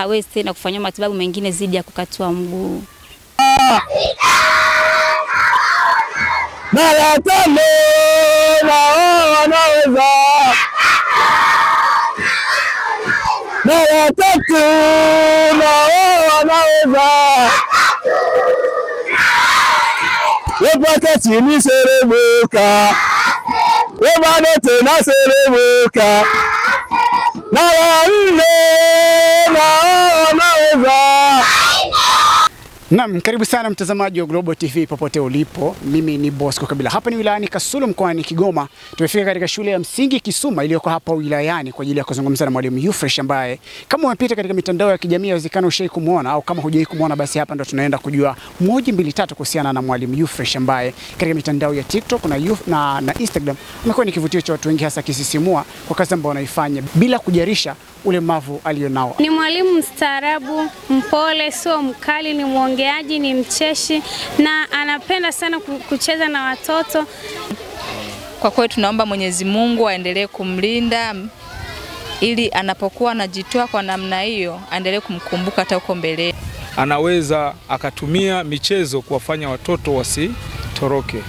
hawezi tena kufanywa matibabu mengine zidi ya kukatwa mguu. Mara tano na wanaweza, mara tatu na wanaweza, wepaka chini serebuka, webado tena serebuka, mara nne na wanaweza. Naam, karibu sana mtazamaji wa Global TV popote ulipo. Mimi ni Bosco Kabila. Hapa ni wilayani Kasulu mkoani Kigoma. Tumefika katika shule ya msingi Kisuma iliyoko hapa wilayani kwa ajili ya kuzungumza na mwalimu Yufresh ambaye kama umepita katika mitandao ya kijamii inawezekana ushai kumuona au kama hujai kumuona basi hapa ndo tunaenda kujua 1 2 3 kuhusiana na mwalimu Yufresh ambaye katika mitandao ya TikTok na Instagram amekuwa ni kivutio cha watu wengi hasa kisisimua kwa kazi ambayo anaifanya bila kujarisha ulemavu alionao. Ni mwalimu mstaarabu, mpole, sio mkali, ni mwongeaji, ni mcheshi na anapenda sana kucheza na watoto. Kwa kweli tunaomba Mwenyezi Mungu aendelee kumlinda ili anapokuwa anajitoa kwa namna hiyo aendelee kumkumbuka hata huko mbele. Anaweza akatumia michezo kuwafanya watoto wasitoroke.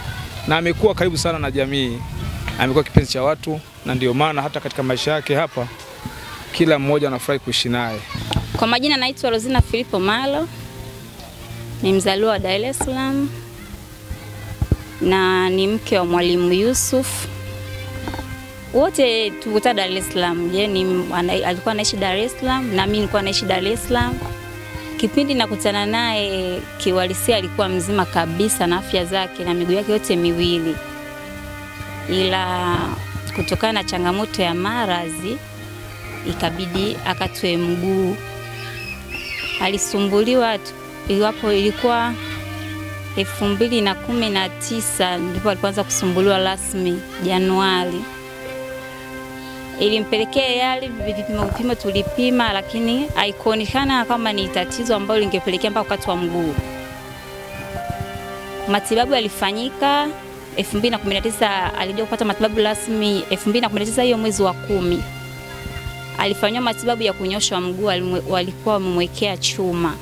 Na amekuwa karibu sana na jamii. Amekuwa kipenzi cha watu na ndio maana hata katika maisha yake hapa kila mmoja anafurahi kuishi naye. Kwa majina naitwa Rosina Filipo Malo. Ni mzaliwa wa Dar es Salaam na ni mke wa mwalimu Yusuf. Wote tukuta Dar es Salaam. Alikuwa anaishi Dar es Salaam na mimi nilikuwa naishi Dar es Salaam. Kipindi nakutana naye kiwalisia alikuwa mzima kabisa na afya zake na miguu yake yote miwili. Ila kutokana na changamoto ya maradhi ikabidi akatwe mguu. Alisumbuliwa iwapo ilikuwa 2019 ndipo alianza kusumbuliwa rasmi Januari. Ilimpelekea yale vipimo tulipima lakini haikuonekana kama ni tatizo ambalo lingepelekea mpaka kukatwa mguu. Matibabu yalifanyika 2019, alijua kupata matibabu rasmi 2019 hiyo mwezi wa 10. Alifanywa matibabu ya kunyoshwa mguu, walikuwa wamemwekea chuma.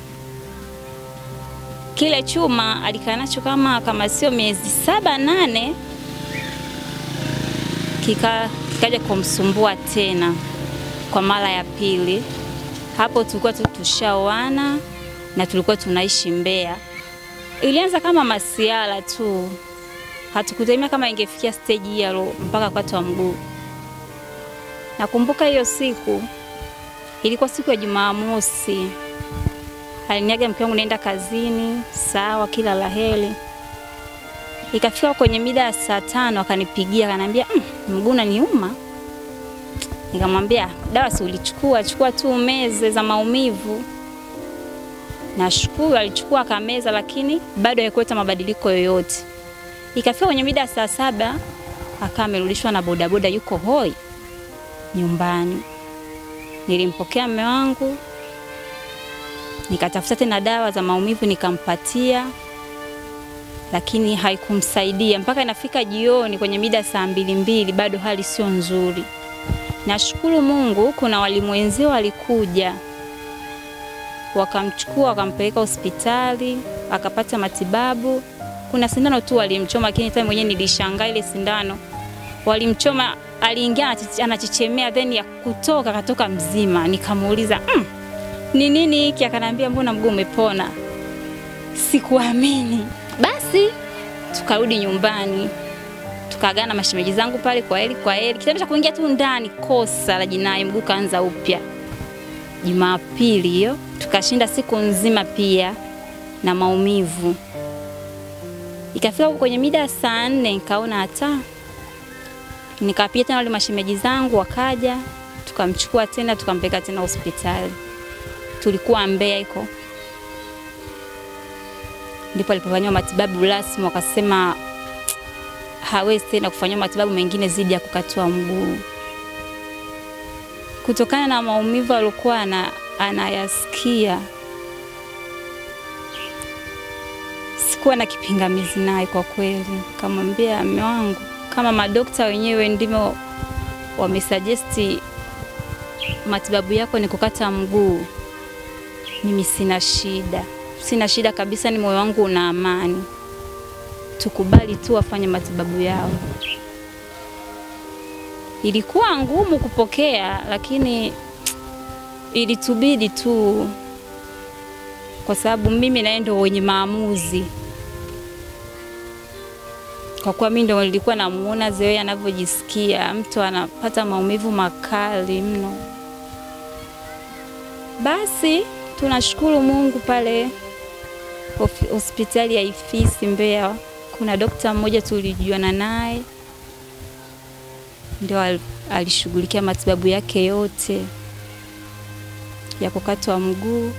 Kile chuma alikaa nacho kama sio miezi 7-8 kikaja kumsumbua tena kwa mara ya pili. Hapo tulikuwa tushaoana na tulikuwa tunaishi Mbeya. Ilianza kama masiala tu. Hatukutegemea kama ingefikia stage hiyo mpaka kukatwa mguu. Nakumbuka hiyo siku ilikuwa siku ya Jumamosi. Aliniaga mke wangu naenda kazini, sawa kila laheri. Ikafika kwenye mida ya saa 5 akanipigia akaniambia mguu unaniuma. Nikamwambia dawa si ulichukua, chukua tu meze za maumivu. Nashukuru alichukua akameza lakini bado haikueta mabadiliko yoyote. Ikafika kwenye mida ya saa 7 akamerudishwa na bodaboda yuko hoi nyumbani. Nilimpokea mume wangu, nikatafuta tena dawa za maumivu nikampatia, lakini haikumsaidia mpaka inafika jioni kwenye mida saa 2 bado hali sio nzuri. Nashukuru Mungu kuna walimu wenzao walikuja wakamchukua wakampeleka hospitali akapata matibabu. Kuna sindano tu walimchoma lakini tena mwenyewe nilishangaa ile sindano walimchoma. Aliingia anachichemea then ya kutoka katoka mzima. Nikamuuliza ni nini hiki? Akaniambia mbona mguu umepona. Sikuamini. Basi tukarudi nyumbani. Tukaagana mashemeji zangu pale kwa heri. Kitendo cha kuingia tu ndani kosa la jinai, mguu kaanza upya. Jumapili hiyo tukashinda siku nzima pia na maumivu. Ikafika kwenye mida saa 4 nikaona hata nikapita tena wale mashemeji zangu wakaja, tukamchukua tena tukampeleka tena hospitali. Tulikuwa Mbeya iko. Ndipo alipofanywa matibabu rasmi wakasema hawezi tena kufanywa matibabu mengine zidi ya kukatwa mguu. Kutokana na maumivu alikuwa anayasikia. Sikuwa na kipingamizi naye kwa kweli. Kamwambia mume wangu kama madokta wenyewe ndimo wamesuggesti matibabu yako ni kukata mguu, mimi sina shida kabisa, ni moyo wangu una amani. Tukubali tu wafanye matibabu yao. Ilikuwa ngumu kupokea, lakini ilitubidi tu, kwa sababu mimi naye ndo wenye maamuzi. Kwa kuwa mimi ndo nilikuwa namuona Zoe anavyojisikia, mtu anapata maumivu makali mno. Basi tunashukuru Mungu, pale hospitali ya Ifisi Mbeya kuna daktari mmoja tulijuana naye, ndio alishughulikia matibabu yake yote ya kukatwa mguu.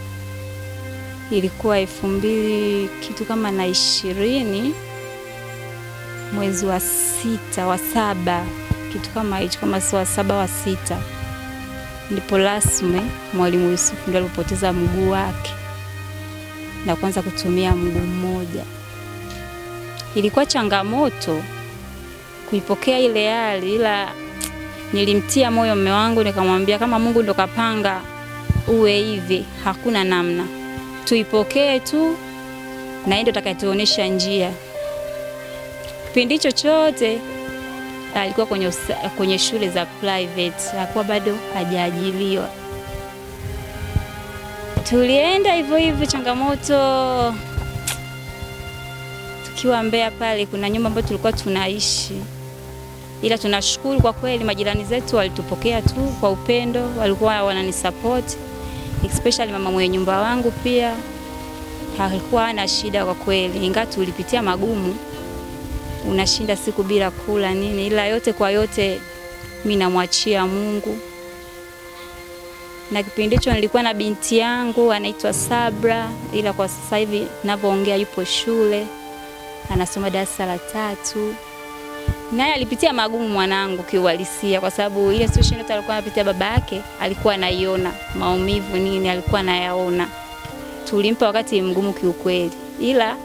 Ilikuwa 2000 kitu kama na 20 mwezi wa 6 wa 7 kitu kama hicho, kama si wa 7 wa 6, ndipo rasmi Mwalimu Yusuf ndio alipoteza mguu wake na kuanza kutumia mguu mmoja. Ilikuwa changamoto kuipokea ile hali, ila nilimtia moyo mume wangu, nikamwambia kama Mungu ndo kapanga uwe hivi, hakuna namna, tuipokee tu na yeye ndo atakayetuonesha njia. Kipindi chochote alikuwa kwenye shule za private, hakuwa bado hajaajiliwa. Tulienda hivyo changamoto. Tukiwa Mbeya pale kuna nyumba ambayo tulikuwa tunaishi, ila tunashukuru kwa kweli majirani zetu walitupokea tu kwa upendo, walikuwa wananisupport, especially mama mwenye nyumba wangu pia hakuwa hana shida kwa kweli, ingawa tulipitia magumu. Unashinda siku bila kula nini, ila yote kwa yote mimi namwachia Mungu. Na kipindi hicho nilikuwa na binti yangu anaitwa Sabra, ila kwa sasa hivi ninapoongea yupo shule, anasoma darasa la 3. Naye alipitia magumu mwanangu kiuhalisia, kwa sababu ile situation yote alikuwa anapitia baba yake alikuwa anaiona, maumivu nini alikuwa anayaona. Tulimpa wakati mgumu kiukweli, ila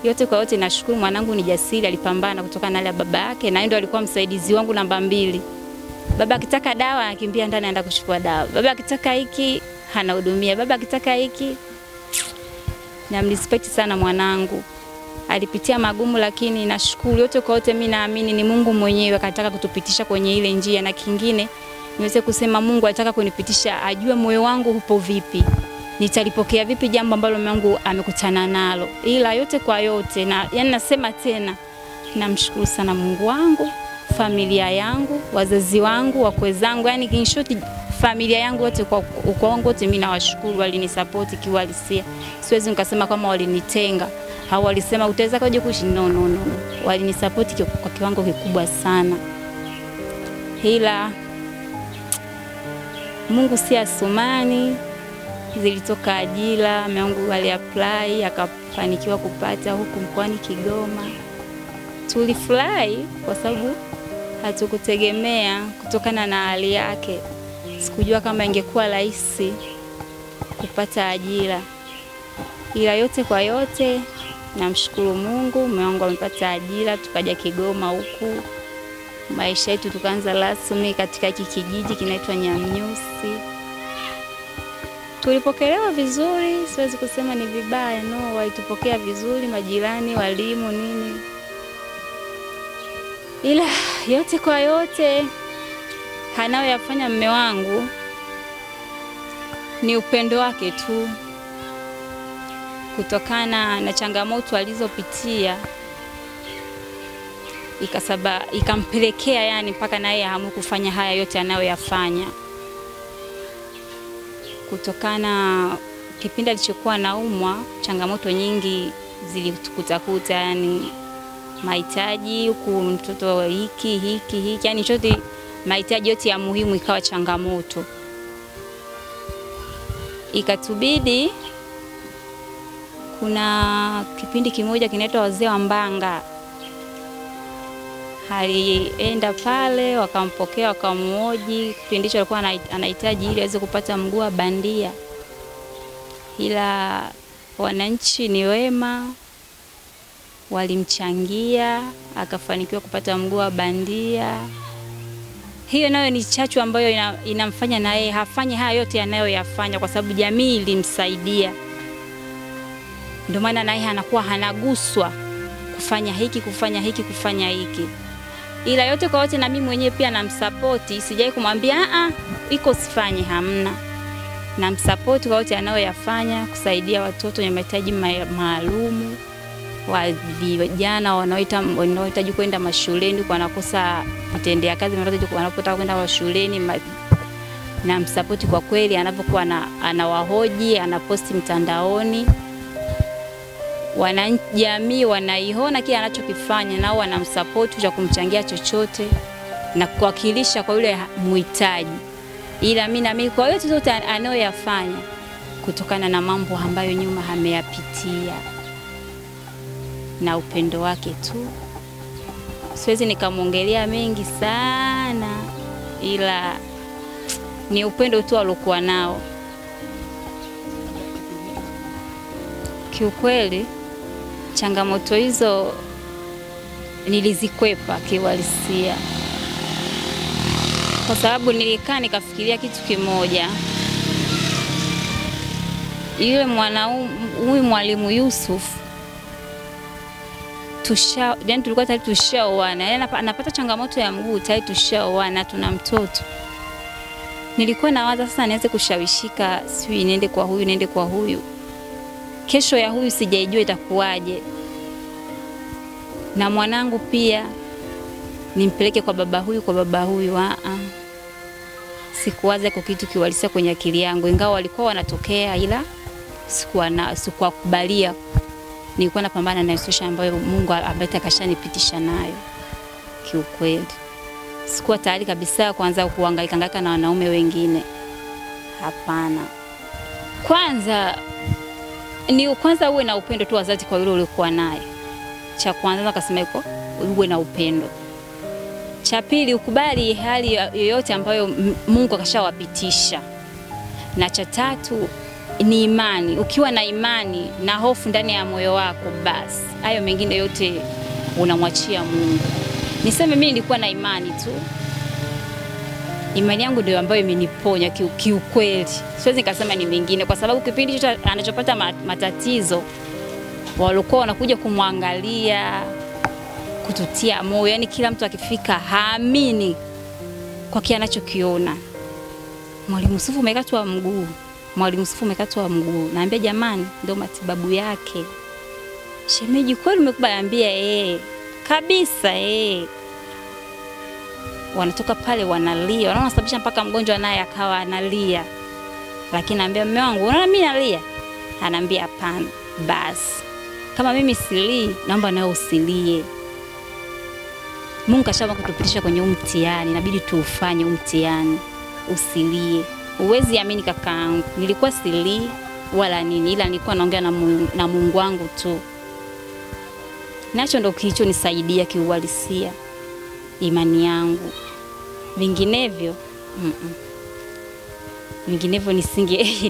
yote kwa yote nashukuru mwanangu ni jasiri, alipambana kutoka na ile baba yake, na ndio alikuwa msaidizi wangu namba 2. Baba akitaka dawa anakimbia ndani aenda kuchukua dawa. Baba akitaka hiki anahudumia. Baba akitaka hiki. Namrespect sana mwanangu. Alipitia magumu, lakini nashukuru yote kwa yote mimi naamini ni Mungu mwenyewe akataka kutupitisha kwenye ile njia, na kingine niweze kusema Mungu anataka kunipitisha ajue moyo wangu upo vipi. Nitalipokea vipi jambo ambalo mume wangu amekutana nalo. Ila yote kwa yote yani nasema tena namshukuru sana Mungu wangu, familia yangu, wazazi wangu, wakwe zangu, yani in short familia yangu wote kwa wangu wote mimi nawashukuru, walinisupport kiuhalisia. Siwezi nikasema kama walinitenga au walisema utaweza kaje kuishi, no. Walinisupport kwa kiwango kikubwa sana. Ila Mungu si asumani, zilitoka ajira, mume wangu aliapply akafanikiwa kupata huku mkoani Kigoma. Tulifurahi kwa sababu hatukutegemea kutokana na hali yake. Sikujua kama ingekuwa rahisi kupata ajira. Ila yote kwa yote namshukuru Mungu, mume wangu amepata ajira, tukaja Kigoma huku. Maisha yetu tukaanza rasmi katika hiki kijiji kinaitwa Nyamnyusi. Tulipokelewa vizuri, siwezi kusema ni vibaya, no, walitupokea vizuri, majirani, walimu nini. Ila yote kwa yote anayoyafanya mume wangu ni upendo wake tu, kutokana na changamoto alizopitia ikampelekea yani mpaka naye aamue kufanya haya yote anayoyafanya. Kutokana kipindi alichokuwa naumwa, changamoto nyingi zilikutakuta, yani mahitaji huku mtoto hiki yani chote mahitaji yote ya muhimu ikawa changamoto. Ikatubidi kuna kipindi kimoja kinaitwa Wazee wa Mbanga. Alienda pale wakampokea wakamuoji, kipindi hicho alikuwa anahitaji ili aweze kupata mguu wa bandia. Ila wananchi ni wema, walimchangia akafanikiwa kupata mguu wa bandia. hiyo nayo ni chachu ambayo inamfanya na yeye hafanye haya yote anayoyafanya, kwa sababu jamii ilimsaidia. Ndio maana naye anakuwa hanaguswa kufanya hiki, kufanya hiki, kufanya hiki. Ila yote kwa wote, na mimi mwenyewe pia namsupport, sijai kumwambia iko sifanye, hamna. Namsupport kwa wote anayoyafanya, kusaidia watoto wenye mahitaji maalum, wa vijana wanaohitaji kwenda mashuleni kwa nakosa vitendea kazi, wanapotaka kwenda mashuleni. Namsupport kwa kweli, anapokuwa anawahoji, anaposti mtandaoni. Wanajamii wanaiona kile anachokifanya, nao wanamsupport cha kumchangia chochote na kuwakilisha kwa yule muhitaji. Ila mimi kwa yote yote anayoyafanya kutokana na mambo ambayo nyuma ameyapitia na upendo wake tu. Siwezi nikamuongelea mengi sana, ila ni upendo tu alokuwa nao. Kiukweli changamoto hizo nilizikwepa kiuhalisia, kwa sababu nilikaa nikafikiria kitu kimoja. Yule huyu mwalimu Yusuf tulikuwa tayari tushaoana, anapata changamoto ya mguu, tayari tushaoana, tuna mtoto. Nilikuwa nawaza sasa nianze kushawishika, sijui niende kwa huyu, niende kwa huyu. Kesho ya huyu sijaijua itakuwaje. Na mwanangu pia nimpeleke kwa baba huyu, kwa baba huyu. Sikuwaza kwa kitu kiwalisia kwenye akili yangu, ingawa walikuwa wanatokea, ila sikuwakubalia. Nilikuwa napambana na situation ambayo Mungu akashanipitisha nayo. Kiukweli sikuwa tayari kabisa kuanza kuhangaika na wanaume wengine. Hapana. Kwanza uwe na upendo tu wazazi kwa yule uliokuwa naye. Cha kwanza akasema iko uwe na upendo. Cha pili, ukubali hali yoyote ambayo Mungu akashawapitisha. Na cha tatu ni imani. Ukiwa na imani na hofu ndani ya moyo wako, basi hayo mengine yote unamwachia Mungu. Niseme mimi nilikuwa na imani tu. Imani yangu ndio ambayo imeniponya kiukweli. Siwezi nikasema ni mengine, kwa sababu kipindi chote anachopata matatizo walikuwa wanakuja kumwangalia, kututia moyo. Yani kila mtu akifika haamini kwa kile anachokiona. Mwalimu Yusuf umekatwa mguu. Mwalimu Yusuf umekatwa mguu. Naambia jamani, ndio matibabu yake. Shemeji kweli umekubali? Ambia kabisa Wanatoka pale wanalia, wanaona sababisha mpaka mgonjwa naye akawa analia. Lakini naambia mume wangu, unaona mimi nalia? Anaambia hapana. Basi kama mimi silii, naomba nawe usilie. Mungu kashaba kutupitisha kwenye mtihani, inabidi tuufanye mtihani. Usilie. Uwezi amini kakaangu, nilikuwa silii wala nini, ila nilikuwa naongea na Mungu wangu tu. Nacho ndo kilichonisaidia kiuhalisia, imani yangu. Vinginevyo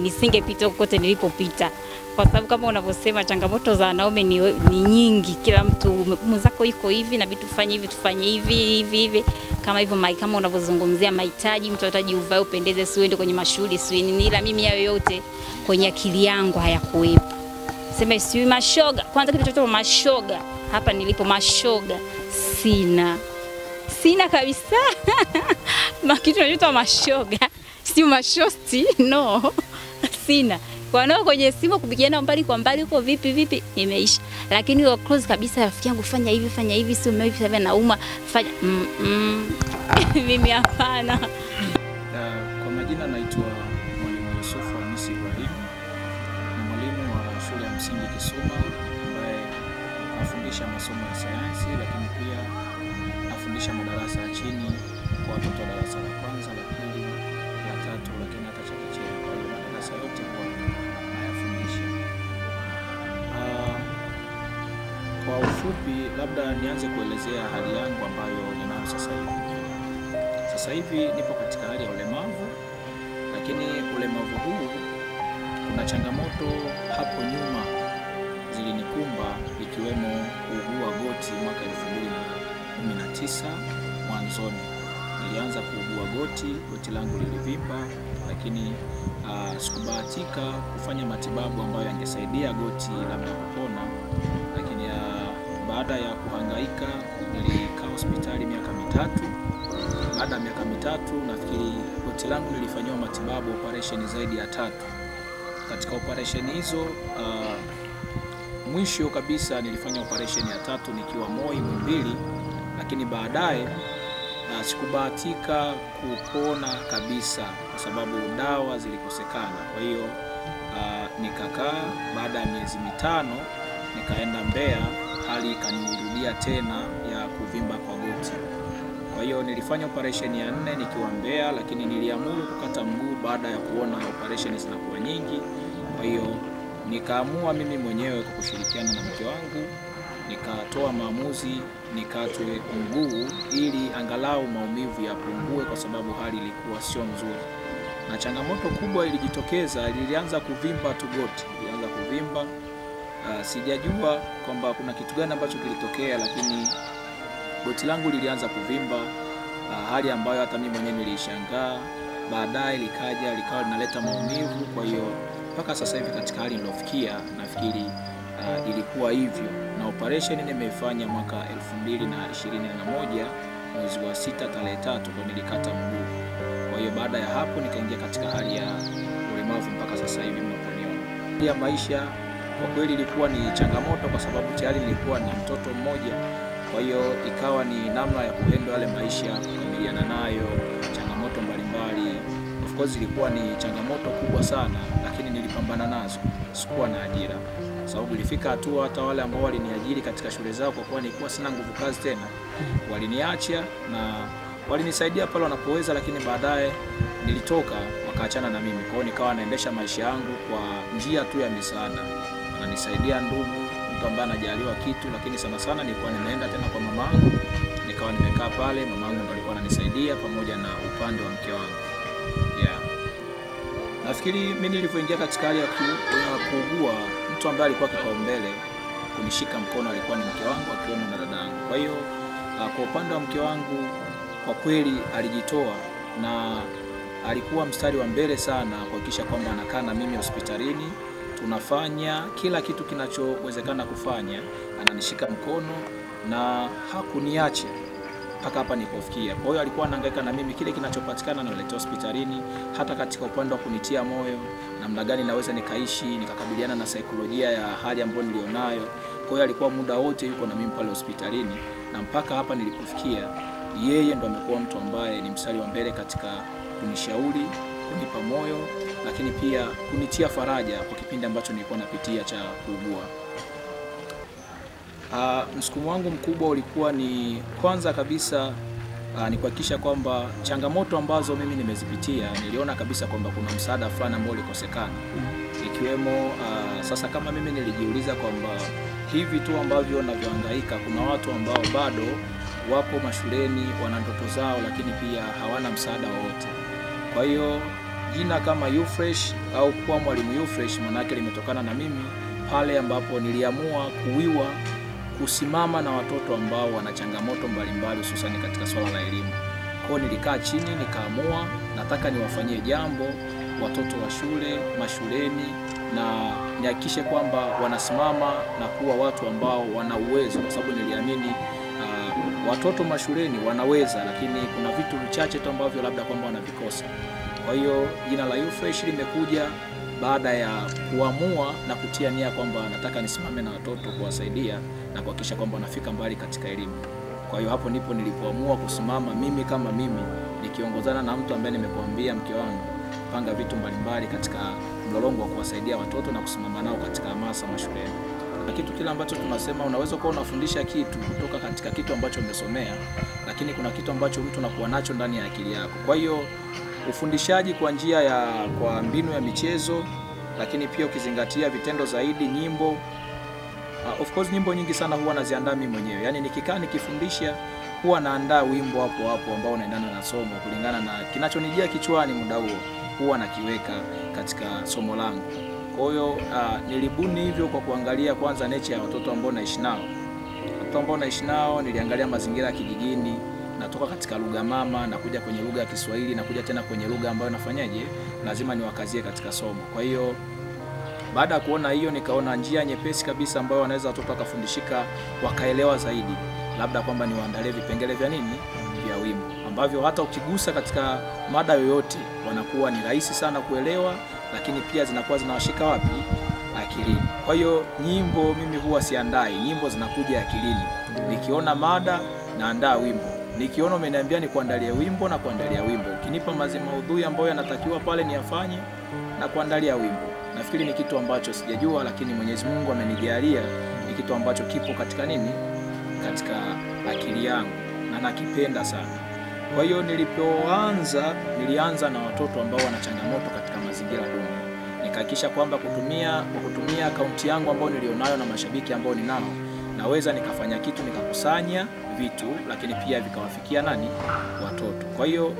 nisingepita kote nilipopita, kwa sababu kama unavyosema changamoto za wanaume ni nyingi. Kila mtu mzako iko hivi na vitu tufanye hivi kama hivyo. Kama unavyozungumzia mahitaji, mtu anahitaji uvae upendeze, siende kwenye mashughuli nini, ila mimi hayo yote kwenye akili yangu hayakuwepo. Sema siwi mashoga, kwanza kitu chochote mashoga hapa nilipo, mashoga sina kabisa. Kitu chochote mashoga, si mashosti, no. Sina. Kwa nao kwenye simu kupigiana mbali kwa mbali huko vipi imeisha. Lakini ile close kabisa, rafiki yangu fanya hivi, si umehivi sasa nauma, fanya mimi hapana. Kwa majina naitwa Mwalimu Yusuf Hamisi Ibrahim. Ni mwalimu wa shule ya msingi Kisuma ambaye anafundisha masomo ya sayansi, lakini pia anafundisha madarasa ya chini kwa watoto wa darasa la kwanza, la pili, la tatu, lakini hata chekechea. Kwa hiyo madarasa yote kwa anayafundisha. Kwa ufupi labda nianze kuelezea hali yangu ambayo ninayo sasa hivi. Sasa hivi nipo katika hali ya ulemavu, lakini ulemavu huu kuna changamoto hapo nyuma zilinikumba, ikiwemo kuugua goti mwaka 2019 mwanzoni. nilianza kuugua goti langu lilivimba, lakini sikubahatika kufanya matibabu ambayo yangesaidia goti labda kupona. Lakini baada ya kuhangaika nilikaa hospitali miaka mitatu. Baada ya miaka mitatu nafikiri goti langu lilifanyiwa matibabu, operation zaidi ya 3. Katika operation hizo mwisho kabisa nilifanya operation ya 3 nikiwa Moi Muhimbili, lakini baadaye sikubahatika kupona kabisa kwa sababu dawa zilikosekana. Kwa hiyo nikakaa, baada ya miezi 5 nikaenda Mbeya, hali ikanirudia tena ya kuvimba kwa goti. Kwa hiyo nilifanya operation ya 4 nikiwa Mbeya, lakini niliamua kukata mguu baada ya kuona operation zinakuwa nyingi. Kwa hiyo nikaamua mimi mwenyewe kwa kushirikiana na mke wangu, nikatoa maamuzi nikatwe mguu ili angalau maumivu yapungue, kwa sababu hali ilikuwa sio nzuri. Na changamoto kubwa ilijitokeza, ilianza kuvimba tu goti, ilianza kuvimba. Sijajua kwamba kuna kitu gani ambacho kilitokea, lakini goti langu lilianza kuvimba, hali ambayo hata mimi mwenyewe nilishangaa. Baadaye likawa linaleta maumivu. Kwa hiyo mpaka sasa hivi katika hali nilofikia, nafikiri ilikuwa hivyo. Na operation nimeifanya mwaka 2021 mwezi wa 6 tarehe 3 ndo nilikata mguu. Kwa hiyo baada ya hapo nikaingia katika hali ya ulemavu mpaka sasa hivi mnaponiona. Ya maisha kwa kweli ilikuwa ni changamoto, kwa sababu tayari nilikuwa na mtoto mmoja. Kwa hiyo ikawa ni namna ya kuendea yale maisha, kukabiliana nayo, changamoto mbalimbali. Of course ilikuwa ni changamoto kubwa sana, lakini nilipambana nazo. Sikuwa na ajira, sababu ilifika hatua hata wale ambao waliniajiri katika shule zao, kwa kuwa nilikuwa sina nguvu kazi tena, waliniacha na walinisaidia pale wanapoweza, lakini baadaye nilitoka, wakaachana na mimi. Kwa hiyo nikawa naendesha maisha yangu kwa njia tu ya misaada. Wananisaidia ndugu, mtu ambaye anajaliwa kitu, lakini sana sana nilikuwa ninaenda tena kwa mamangu, nikawa nimekaa pale, mamangu ndo alikuwa ananisaidia pamoja na upande wa mke wangu. Nafikiri mimi nilipoingia katika hali ya kuugua, mtu ambaye alikuwa kipaumbele kunishika mkono alikuwa ni mke wangu, akiwemo na dadangu. Kwa hiyo kwa upande wa mke wangu kwa kweli alijitoa na alikuwa mstari wa mbele sana kuhakikisha kwamba anakaa na mimi hospitalini, tunafanya kila kitu kinachowezekana kufanya, ananishika mkono na hakuniacha mpaka hapa nilipofikia. Kwa hiyo alikuwa anahangaika na mimi, kile kinachopatikana analetea hospitalini, hata katika upande wa kunitia moyo namna gani naweza nikaishi, nikakabiliana na saikolojia ya hali ambayo nilionayo. Kwa hiyo alikuwa muda wote yuko na mimi pale hospitalini, na mpaka hapa nilipofikia yeye ndo amekuwa mtu ambaye ni mstari wa mbele katika kunishauri, kunipa moyo, lakini pia kunitia faraja kwa kipindi ambacho nilikuwa napitia cha kuugua. Msukumo wangu mkubwa ulikuwa ni kwanza kabisa ni kuhakikisha kwamba changamoto ambazo mimi nimezipitia, niliona kabisa kwamba kuna msaada fulani ambao ulikosekana, ikiwemo sasa kama mimi nilijiuliza kwamba hivi tu ambavyo navyohangaika, kuna watu ambao bado wapo mashuleni wana ndoto zao, lakini pia hawana msaada wowote. Kwa hiyo jina kama YouFresh au kuwa mwalimu YouFresh manake limetokana na mimi pale ambapo niliamua kusimama na watoto ambao wana changamoto mbalimbali, hususani katika swala la elimu. Kwa hiyo nilikaa chini nikaamua nataka niwafanyie jambo watoto wa shule, mashuleni, na nihakikishe kwamba wanasimama na kuwa watu ambao wana uwezo, kwa sababu niliamini watoto mashuleni wanaweza, lakini kuna vitu vichache tu ambavyo labda kwamba wanavikosa. Kwa hiyo jina la YouFresh limekuja baada ya kuamua na kutia nia kwamba nataka nisimame na watoto kuwasaidia na kuhakikisha kwamba wanafika mbali katika elimu. Kwa hiyo hapo ndipo nilipoamua kusimama mimi kama mimi, nikiongozana na mtu ambaye nimekuambia, mke wangu, panga vitu mbalimbali katika mlolongo wa kuwasaidia watoto na kusimama nao katika hamasa mashuleni. Na kitu kile ambacho tunasema, unaweza kuwa unafundisha kitu kutoka katika kitu ambacho umesomea, lakini kuna kitu ambacho mtu anakuwa nacho ndani ya akili yako. Kwa hiyo ufundishaji kwa njia kwa mbinu ya michezo, lakini pia ukizingatia vitendo zaidi, nyimbo. Of course nyimbo nyingi sana huwa naziandaa mimi mwenyewe. Yaani nikikaa nikifundisha huwa naandaa wimbo hapo ambao unaendana na somo kulingana na kinachonijia kichwani muda huo, huwa nakiweka katika somo langu. Kwa hiyo nilibuni hivyo kwa kuangalia kwanza nature ya watoto ambao naishi nao. Watoto ambao naishi nao niliangalia mazingira ya kijijini, natoka katika lugha mama na kuja kwenye lugha ya Kiswahili na kuja tena kwenye lugha ambayo nafanyaje, lazima niwakazie katika somo. Kwa hiyo baada ya kuona hiyo, nikaona njia nyepesi kabisa ambayo wanaweza watoto wakafundishika wakaelewa zaidi, labda kwamba niwaandalie vipengele vya nini, vya wimbo ambavyo hata ukigusa katika mada yoyote wanakuwa ni rahisi sana kuelewa, lakini pia zinakuwa zinawashika wapi, akilini. Kwa hiyo nyimbo mimi huwa siandai, nyimbo zinakuja akilini. Nikiona mada naandaa wimbo, nikiona umeniambia ni kuandalia wimbo na kuandalia wimbo, ukinipa maudhui ambayo yanatakiwa pale niyafanye na kuandalia wimbo. Nafikiri ni kitu ambacho sijajua, lakini Mwenyezi Mungu amenijalia ni kitu ambacho kipo katika nini, katika akili yangu na nakipenda sana. Kwa hiyo nilianza na watoto ambao wana changamoto katika mazingira duni. Nikahakikisha kwamba kutumia akaunti yangu ambayo nilionayo na mashabiki ambao ninao, naweza nikafanya kitu, nikakusanya vitu, lakini pia vikawafikia nani, watoto. Kwa hiyo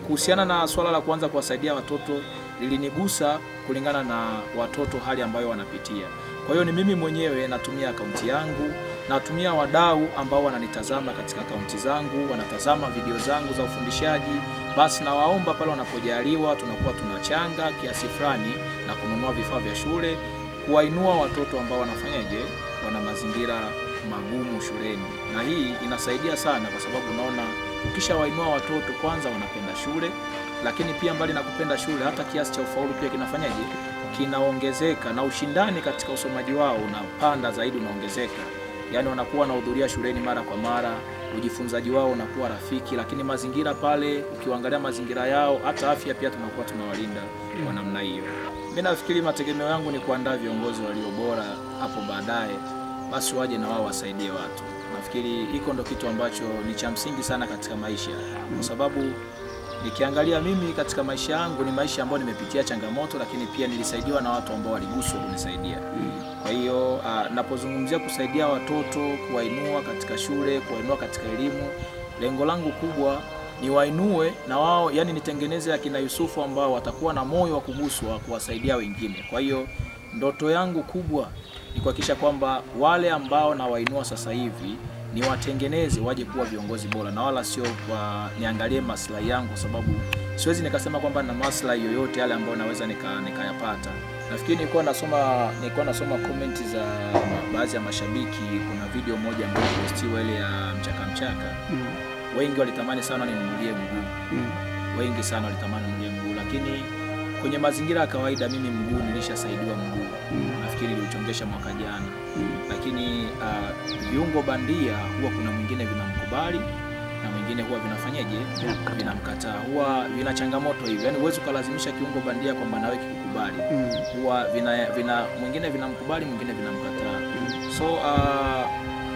kuhusiana na swala la kuanza kuwasaidia watoto lilinigusa kulingana na watoto, hali ambayo wanapitia. Kwa hiyo ni mimi mwenyewe natumia akaunti yangu, natumia wadau ambao wananitazama katika akaunti zangu, wanatazama video zangu za ufundishaji. Basi na waomba pale wanapojaliwa, tunakuwa tunachanga kiasi fulani na kununua vifaa vya shule, kuwainua watoto ambao wanafanyaje, wana mazingira magumu shuleni. Na hii inasaidia sana kwa sababu unaona ukishawainua watoto, kwanza wanapenda shule, lakini pia mbali na kupenda shule, hata kiasi cha ufaulu pia kinafanyaje, kinaongezeka, na ushindani katika usomaji wao unapanda zaidi, unaongezeka. Yani wanakuwa wanahudhuria shuleni mara kwa mara, ujifunzaji wao unakuwa rafiki, lakini mazingira pale, ukiangalia mazingira yao, hata afya pia tunakuwa tunawalinda kwa namna hiyo. Mimi nafikiri mategemeo yangu ni kuandaa viongozi walio bora hapo baadaye, basi waje na wao wasaidie watu. Nafikiri hiko ndo kitu ambacho ni cha msingi sana katika maisha, kwa sababu nikiangalia mimi katika maisha yangu ni maisha ambayo nimepitia changamoto, lakini pia nilisaidiwa na watu ambao waliguswa kunisaidia. Kwa hiyo napozungumzia kusaidia watoto, kuwainua katika shule, kuwainua katika elimu, lengo langu kubwa ni wainue na wao, yani nitengeneze akina Yusufu ambao watakuwa na moyo wa kuguswa kuwasaidia wengine. Kwa hiyo ndoto yangu kubwa ni kuhakikisha kwamba wale ambao na wainua sasa hivi ni watengeneze waje kuwa viongozi bora, na wala sio niangalie maslahi yangu, kwa sababu siwezi nikasema kwamba na maslahi yoyote yale ambayo naweza nikayapata. Nafikiri nilikuwa nasoma comment za baadhi ya mashabiki. Kuna video moja ambayo postiwa ile ya mchaka. Wengi walitamani sana ninunulie mguu. Wengi sana walitamani ninunulie mguu, lakini kwenye mazingira ya kawaida mimi mguu nilishasaidiwa mguu. Nafikiri nilichongesha mwaka jana. Lakini viungo bandia huwa kuna mwingine vinamkubali na mwingine huwa vinafanyaje, vinamkataa. Huwa vina changamoto hivi. Yaani huwezi kulazimisha kiungo bandia kwamba nawe kikubali. Huwa mwingine vinamkubali, mwingine vinamkataa. So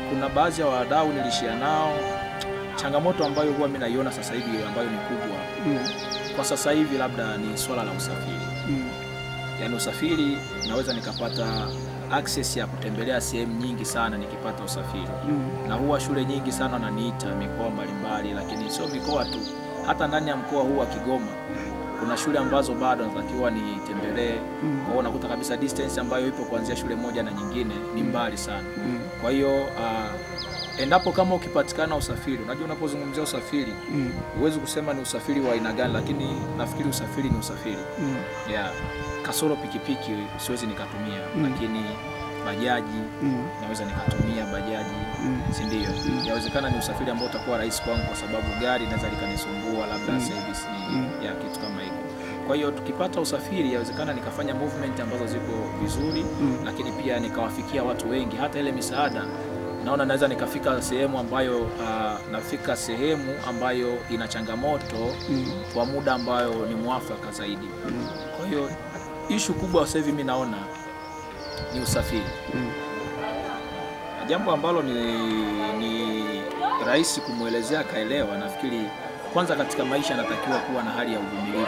kuna baadhi ya wadau nilishia nao changamoto ambayo huwa mimi naiona sasa hivi ambayo ni kubwa. Kwa sasa hivi labda ni swala la usafiri. Yaani usafiri naweza nikapata access ya kutembelea sehemu nyingi sana nikipata usafiri. Na huwa shule nyingi sana wananiita mikoa mbalimbali, lakini sio mikoa tu, hata ndani ya mkoa huu wa Kigoma kuna shule ambazo bado natakiwa nitembelee. Kwa hiyo unakuta kabisa distance ambayo ipo kuanzia shule moja na nyingine ni mbali sana. Kwa hiyo endapo kama ukipatikana usafiri, unajua unapozungumzia usafiri huwezi kusema ni usafiri wa aina gani, lakini nafikiri usafiri ni usafiri. Kasoro pikipiki siwezi nikatumia, lakini bajaji naweza nikatumia bajaji, si ndio? Yawezekana ni usafiri ambao utakuwa rahisi kwangu, kwa sababu gari naweza likanisumbua, labda service ni ya kitu kama hiko. Kwa hiyo tukipata usafiri yawezekana nikafanya movement ambazo ziko vizuri, lakini pia nikawafikia watu wengi. Hata ile misaada naona naweza nikafika sehemu ambayo ina changamoto kwa muda ambayo ni mwafaka zaidi. Kwa hiyo issue kubwa sasa hivi mimi naona ni usafiri. Jambo ambalo ni rahisi kumuelezea kaelewa. Nafikiri kwanza katika maisha natakiwa kuwa na hali ya uvumilivu.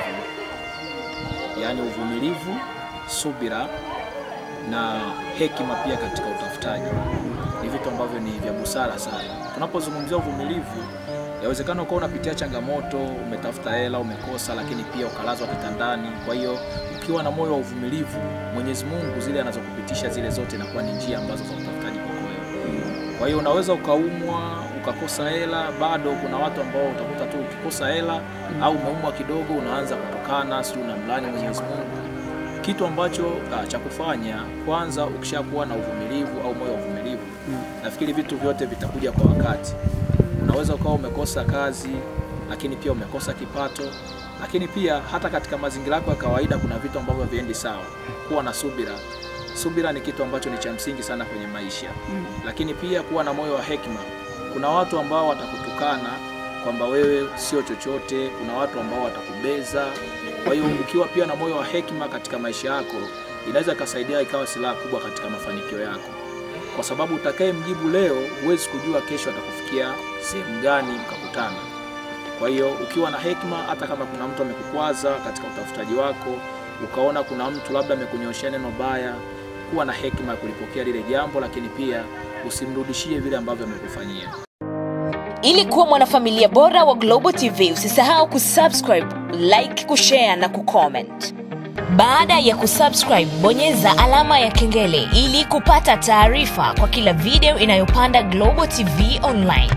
Yaani uvumilivu, subira na hekima pia katika utafutaji. Ni vitu ambavyo ni vya busara sana. Tunapozungumzia uvumilivu, yawezekana uko unapitia changamoto, umetafuta hela, umekosa, lakini pia ukalazwa kitandani. Kwa hiyo ukiwa na moyo wa uvumilivu, Mwenyezi Mungu zile anazokupitisha zile zote inakuwa ni njia ambazo za utafutaji kwako wewe. Kwa hiyo unaweza ukaumwa, ukakosa hela, bado kuna watu ambao utakuta tu ukikosa hela au umeumwa kidogo unaanza kutokana, si unamlani Mwenyezi Mungu. Kitu ambacho cha kufanya, kwanza ukishakuwa na uvumilivu au moyo wa uvumilivu, nafikiri vitu vyote vitakuja kwa wakati. Unaweza ukawa umekosa kazi, lakini pia umekosa kipato, lakini pia hata katika mazingira yako ya kawaida kuna vitu ambavyo viendi sawa. Kuwa na subira. Subira ni kitu ambacho ni cha msingi sana kwenye maisha. Lakini pia kuwa na moyo wa hekima. Kuna watu ambao watakutukana kwamba wewe sio chochote, kuna watu ambao watakubeza. Kwa hiyo ukiwa pia na moyo wa hekima katika maisha yako, inaweza kusaidia ikawa silaha kubwa katika mafanikio yako. Kwa sababu utakaye mjibu leo, huwezi kujua kesho atakufikia sehemu gani mkakutana. Kwa hiyo ukiwa na hekima, hata kama kuna mtu amekukwaza katika utafutaji wako, ukaona kuna mtu labda amekunyoshia neno baya, kuwa na hekima ya kulipokea lile jambo, lakini pia usimrudishie vile ambavyo amekufanyia. Ili kuwa mwanafamilia bora wa Global TV, usisahau kusubscribe, like, kushare na kucomment. Baada ya kusubscribe, bonyeza alama ya kengele ili kupata taarifa kwa kila video inayopanda Global TV Online.